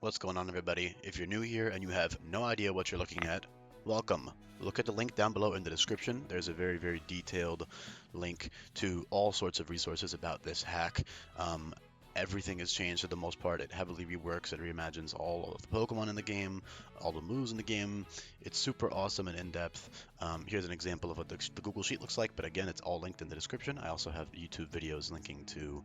What's going on, everybody? If you're new here and you have no idea what you're looking at, welcome. Look at the link down below in the description. There's a very detailed link to all sorts of resources about this hack. Um, Everything has changed for the most part. It heavily reworks, it reimagines all of the Pokemon in the game, all the moves in the game. It's super awesome and in-depth. Here's an example of what the Google Sheet looks like, but again, it's all linked in the description. I also have YouTube videos linking to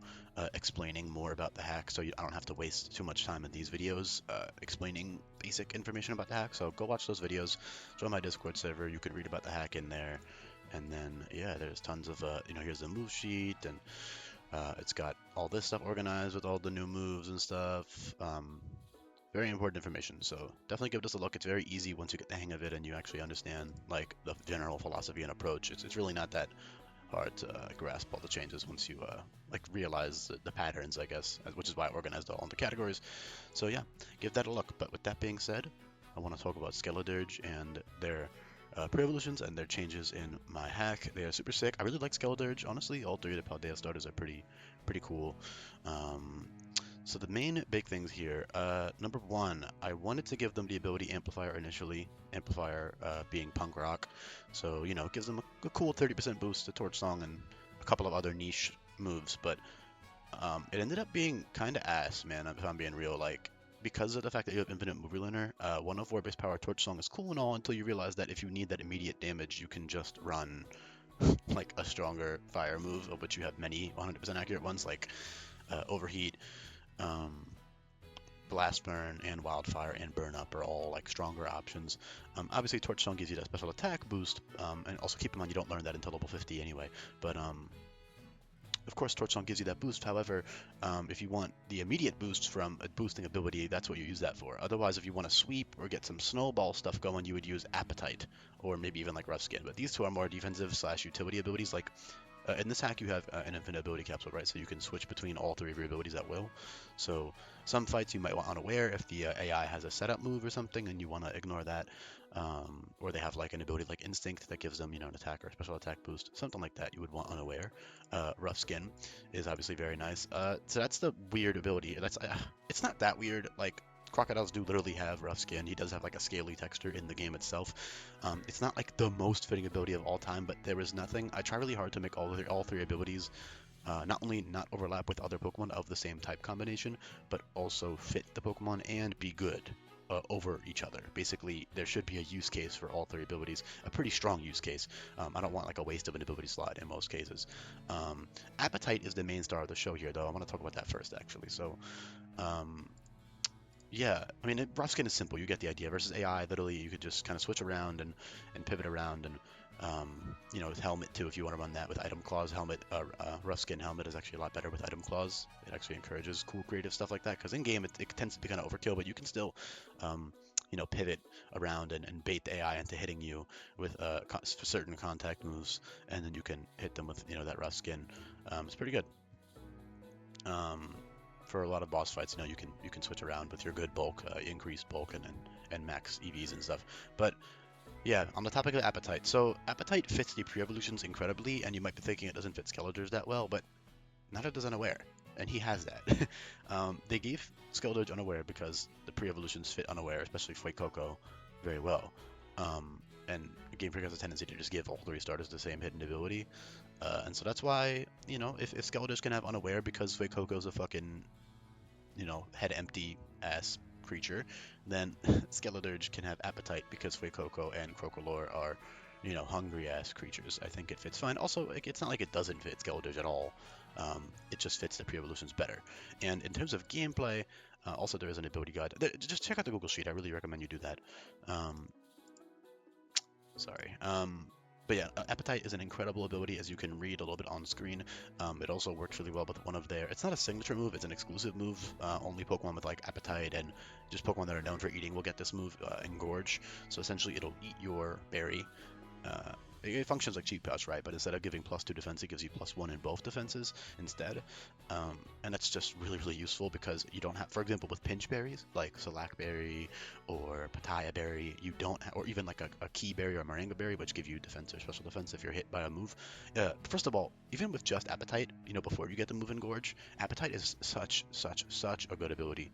explaining more about the hack, so I don't have to waste too much time in these videos explaining basic information about the hack. So go watch those videos, join my Discord server. You can read about the hack in there. And then, yeah, there's tons of, here's the move sheet, and it's got all this stuff organized with all the new moves and stuff. Very important information. So definitely give this a look. It's very easy once you get the hang of it and you actually understand like the general philosophy and approach. It's really not that hard to grasp all the changes once you like realize the patterns, I guess, which is why I organized all into categories. So yeah, give that a look. But with that being said, I want to talk about Skeledirge and their pre-evolutions and their changes in my hack. They are super sick. I really like Skeledirge. Honestly, all three of the Paldea starters are pretty cool. Um, so the main big things here, number one, I wanted to give them the ability Amplifier initially, Amplifier being Punk Rock. So, it gives them a cool 30% boost to Torchsong and a couple of other niche moves, but it ended up being kind of ass, man, if I'm being real. Like, because of the fact that you have infinite movie learner, 104 base power Torchsong is cool and all until you realize that if you need that immediate damage, you can just run like a stronger fire move, of which you have many 100% accurate ones, like Overheat, um, Blast Burn, and Wildfire, and Burn Up are all like stronger options. Obviously, Torchsong gives you that special attack boost, and also keep in mind you don't learn that until level 50 anyway. But of course, Torchsong gives you that boost. However, if you want the immediate boost from a boosting ability, that's what you use that for. Otherwise, if you want to sweep or get some snowball stuff going, you would use Appetite or maybe even like Rough Skin. But these two are more defensive / utility abilities. Like in this hack, you have an infinite ability capsule, right? So you can switch between all three of your abilities at will. So some fights you might want unaware if the AI has a setup move or something, and you want to ignore that. Or they have like an ability like Instinct that gives them, an attack or a special attack boost, something like that. You would want unaware. Rough Skin is obviously very nice. So that's the weird ability. It's not that weird. Like crocodiles do literally have rough skin. He does have like a scaly texture in the game itself. It's not like the most fitting ability of all time, but there is nothing. I try really hard to make all three abilities not only not overlap with other Pokemon of the same type combination, but also fit the Pokemon and be good over each other. Basically, there should be a use case for all three abilities, a pretty strong use case. I don't want like a waste of an ability slot in most cases. Appetite is the main star of the show here, though. I want to talk about that first, actually. So, um, yeah, I mean, rough skin is simple. You get the idea. Versus AI, literally, you could just kind of switch around and pivot around, and with helmet too, if you want to run that with item clause, helmet, rough skin helmet is actually a lot better with item clause. It actually encourages cool creative stuff like that. Because in game, it tends to be kind of overkill, but you can still, pivot around and bait the AI into hitting you with certain contact moves, and then you can hit them with that rough skin. It's pretty good. Um, for a lot of boss fights, you can switch around with your good bulk, increased bulk, and max EVs and stuff. But yeah, on the topic of appetite, so appetite fits the pre-evolutions incredibly, and you might be thinking it doesn't fit Skeledirge that well, but neither does unaware, and he has that. They gave Skeledirge unaware because the pre-evolutions fit unaware, especially Fuecoco, very well. And Game Freak has a tendency to just give all three starters the same hidden ability, and so that's why if Skeledirge can have unaware because Fuecoco's a fucking head empty ass creature, then Skeledirge can have appetite because Fuecoco and Crocolore are, hungry ass creatures. I think it fits fine. Also, like, it's not like it doesn't fit Skeledirge at all. It just fits the pre-evolutions better. And in terms of gameplay, also there is an ability guide. Just check out the Google Sheet. I really recommend you do that. Um, sorry. But yeah, Appetite is an incredible ability, as you can read a little bit on screen. It also works really well with one of their... It's not a signature move, it's an exclusive move. Only Pokemon with like Appetite and just Pokemon that are known for eating will get this move, Engorge. So essentially it'll eat your berry. It functions like Cheat Pouch, right? But instead of giving +2 defense, it gives you +1 in both defenses instead. And that's just really useful because you don't have, for example, with pinch berries like Salac Berry or Pataya Berry, you don't, or even like a Key Berry or a Moringa Berry, which give you defense or special defense if you're hit by a move. First of all, even with just Appetite, before you get the move Engorge, Appetite is such a good ability.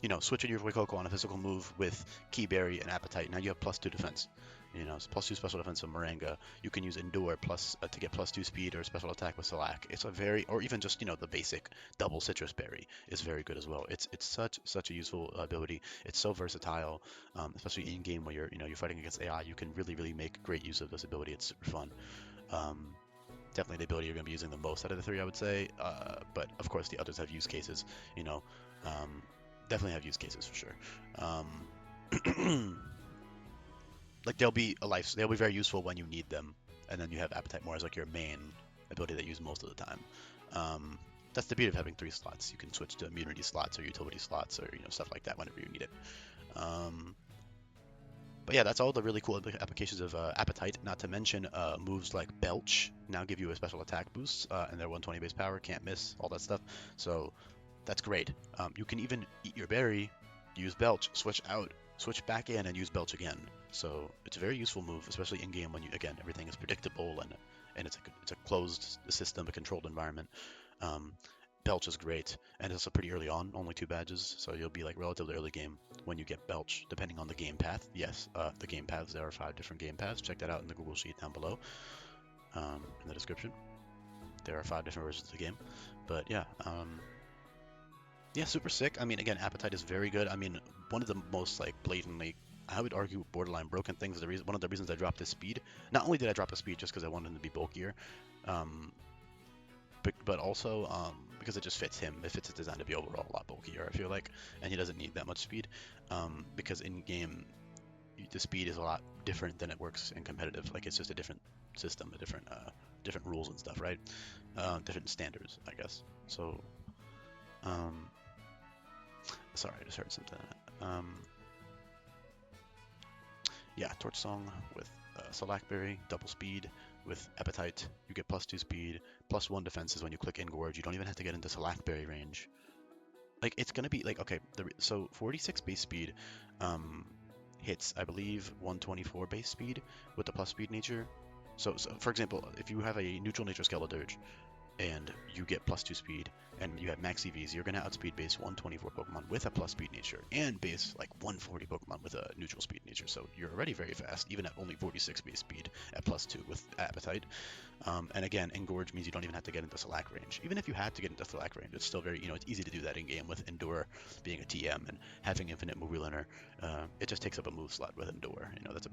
you know, switching your Fuecoco on a physical move with Keyberry and Appetite. Now you have +2 defense. You know, it's +2 special defense with Moringa. You can use Endure plus to get +2 speed or special attack with Salac. It's a very, or even just, you know, the basic double citrus berry is very good as well. It's such a useful ability. It's so versatile, especially in game where you're fighting against AI. You can really make great use of this ability. It's super fun. Um, Definitely the ability you're going to be using the most out of the three, I would say. But of course, the others have use cases. You know, um, definitely have use cases for sure. Like they'll be very useful when you need them, and then you have Appetite more as like your main ability that you use most of the time. That's the beauty of having 3 slots. You can switch to immunity slots or utility slots or stuff like that whenever you need it. Um, but yeah, that's all the really cool applications of Appetite. Not to mention moves like Belch now give you a special attack boost, and their 120 base power, can't miss, all that stuff. So that's great. You can even eat your berry, use Belch, switch out, switch back in, and use Belch again. So it's a very useful move, especially in game when everything is predictable and it's a closed system, a controlled environment. Belch is great, and it's also pretty early on, only 2 badges, so you'll be like relatively early game when you get Belch, depending on the game path. Yes, the game paths, there are 5 different game paths. Check that out in the Google Sheet down below, in the description. There are 5 different versions of the game, but yeah, super sick. I mean, again, Appetite is very good. I mean, one of the most like blatantly, I would argue, borderline broken things. One of the reasons I dropped his speed. Not only did I drop his speed just because I wanted him to be bulkier, but also because it just fits him. It fits his design to be overall a lot bulkier, I feel like, and he doesn't need that much speed, because in game the speed is a lot different than it works in competitive. Like it's just a different system, a different rules and stuff, right? Different standards, I guess. So, sorry, I just heard something. Yeah, Torchsong with Salakberry, double speed. With Appetite, you get +2 speed, +1 defenses when you click Engorge. You don't even have to get into Salakberry range. Like, it's going to be, like, okay, so 46 base speed hits, I believe, 124 base speed with the plus speed nature. So for example, if you have a neutral nature Skeledirge, and you get +2 speed, and you have max EVs, you're going to outspeed base 124 Pokemon with a plus speed nature, and base like 140 Pokemon with a neutral speed nature. So you're already very fast, even at only 46 base speed at +2 with Appetite. And again, Engorge means you don't even have to get into Salac range. Even if you had to get into Salac range, it's still very, it's easy to do that in game with Endure being a TM and having infinite movie learner. It just takes up a move slot with Endure. It's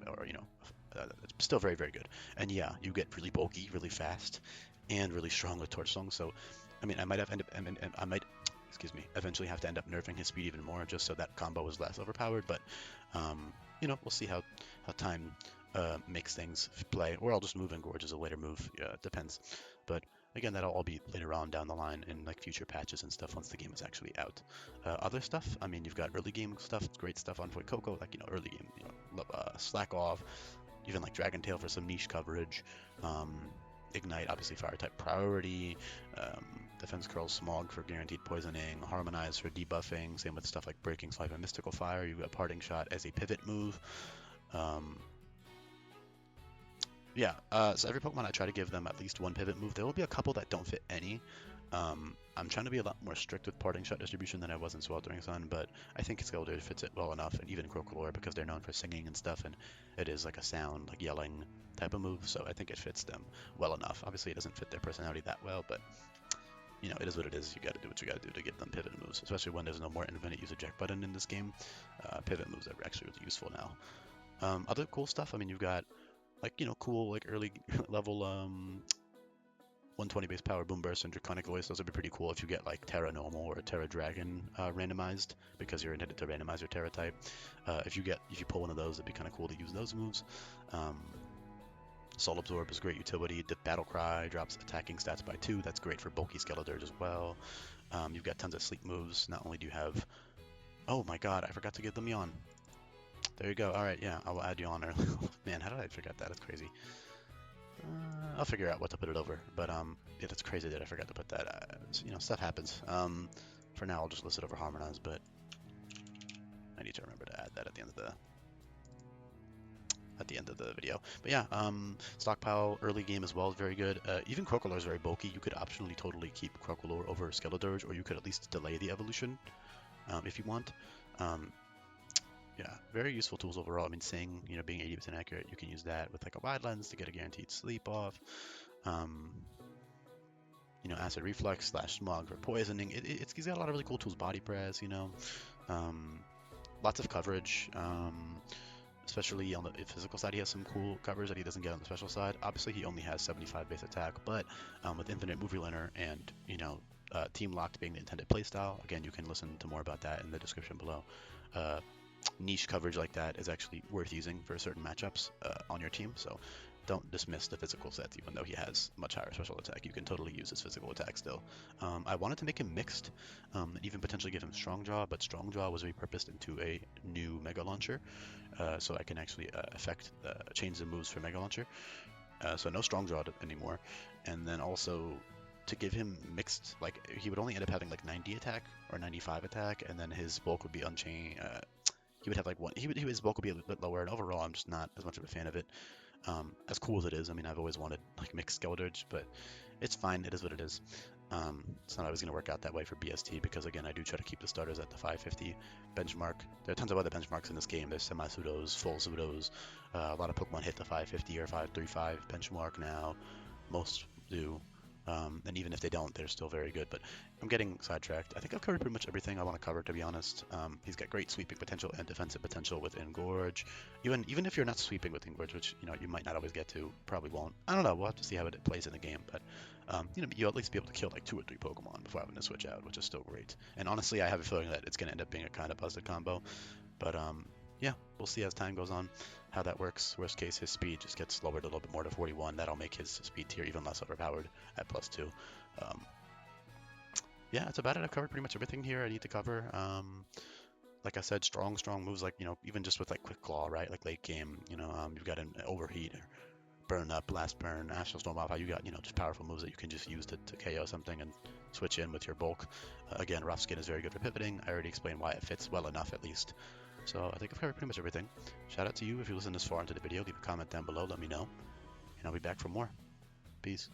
still very, very good. And yeah, you get really bulky, really fast, and really strong with Torchsong. So, I mean, I might eventually have to end up nerfing his speed even more, just so that combo is less overpowered. But, we'll see how time makes things play, or I'll just move Engorge as a later move. Yeah, it depends. But again, that'll all be later on down the line in like future patches and stuff once the game is actually out. Other stuff, I mean, you've got early game stuff, great stuff on Fuecoco, like early game, Slack Off, even like Dragon Tail for some niche coverage. Ignite, obviously fire type priority, defense curl smog for guaranteed poisoning, harmonize for debuffing, same with stuff like breaking swipe and mystical fire. You've got parting shot as a pivot move. So every Pokemon I try to give them at least one pivot move. There will be a couple that don't fit any. I'm trying to be a lot more strict with parting shot distribution than I was in Sweltering Sun, but I think Skeledirge fits it well enough, and even Crocolore, because they're known for singing and stuff, and it is like a sound, like yelling type of move, so I think it fits them well enough. Obviously, it doesn't fit their personality that well, but it is what it is. You got to do what you got to do to give them pivot moves, especially when there's no more infinite use eject button in this game. Pivot moves are actually really useful now. Other cool stuff, I mean, you've got cool early level 120 base power boom burst and draconic voice. Those would be pretty cool if you get like Terra normal or Terra dragon randomized, because you're intended to randomize your Terra type. If you pull one of those, it'd be kind of cool to use those moves. Soul Absorb is great utility. The Battle Cry drops attacking stats by 2. That's great for bulky Skeledirge as well. You've got tons of sleep moves. Not only do you have, oh my god, I forgot to give them Yawn. There you go. All right, yeah, I will add Yawn early. Man, how did I forget that? That's crazy. I'll figure out what to put it over, but yeah, that's crazy that I forgot to put that. Stuff happens. For now, I'll just list it over Harmonize, but I need to remember to add that at the end of the video. But yeah, Stockpile early game as well is very good. Even Crocolore is very bulky. You could optionally totally keep Crocolore over Skeledirge, or you could at least delay the evolution if you want. Yeah, very useful tools overall. I mean, Sing, being 80% accurate, you can use that with like a wide lens to get a guaranteed sleep off. Um, acid reflux / smog for poisoning. He's got a lot of really cool tools. Body press, um, lots of coverage. Especially on the physical side, he has some cool coverage that he doesn't get on the special side. Obviously, he only has 75 base attack, but with infinite move relearner and team locked being the intended playstyle, again, you can listen to more about that in the description below. Niche coverage like that is actually worth using for certain matchups on your team. So don't dismiss the physical sets, even though he has much higher special attack. You can totally use his physical attack still. I wanted to make him mixed, and even potentially give him strong jaw, but strong jaw was repurposed into a new mega launcher, so I can actually change the moves for mega launcher. So no strong jaw anymore, and then also to give him mixed, like he would only end up having like 90 attack or 95 attack, and then his bulk would be unchained. He would have like one. His bulk would be a little bit lower, and overall, I'm just not as much of a fan of it. As cool as it is, I mean, I've always wanted like mixed Skeledirge, but it's fine. It is what it is. It's not always going to work out that way for BST because again, I do try to keep the starters at the 550 benchmark. There are tons of other benchmarks in this game. There's semi-pseudos, full pseudos. A lot of Pokemon hit the 550 or 535 benchmark now. Most do. And even if they don't, they're still very good. But I'm getting sidetracked. I think I've covered pretty much everything I want to cover, to be honest. He's got great sweeping potential and defensive potential with Engorge. Even if you're not sweeping with Engorge, which you might not always get to, probably won't. I don't know. We'll have to see how it plays in the game. But you'll at least be able to kill like 2 or 3 Pokemon before having to switch out, which is still great. And honestly, I have a feeling that it's going to end up being a kind of busted combo. But yeah, we'll see as time goes on how that works. Worst case, his speed just gets lowered a little bit more to 41. That'll make his speed tier even less overpowered at +2. Yeah, that's about it. I've covered pretty much everything here I need to cover. Like I said, strong moves like, even just with like Quick Claw, right? Like late game, you've got an Overheat, or Burn Up, Blast Burn, Astral Storm off. How you got, just powerful moves that you can just use to KO something and switch in with your bulk. Again, Rough Skin is very good for pivoting. I already explained why it fits well enough, at least. So I think I've covered pretty much everything. Shout out to you if you listen this far into the video. Leave a comment down below. Let me know. And I'll be back for more. Peace.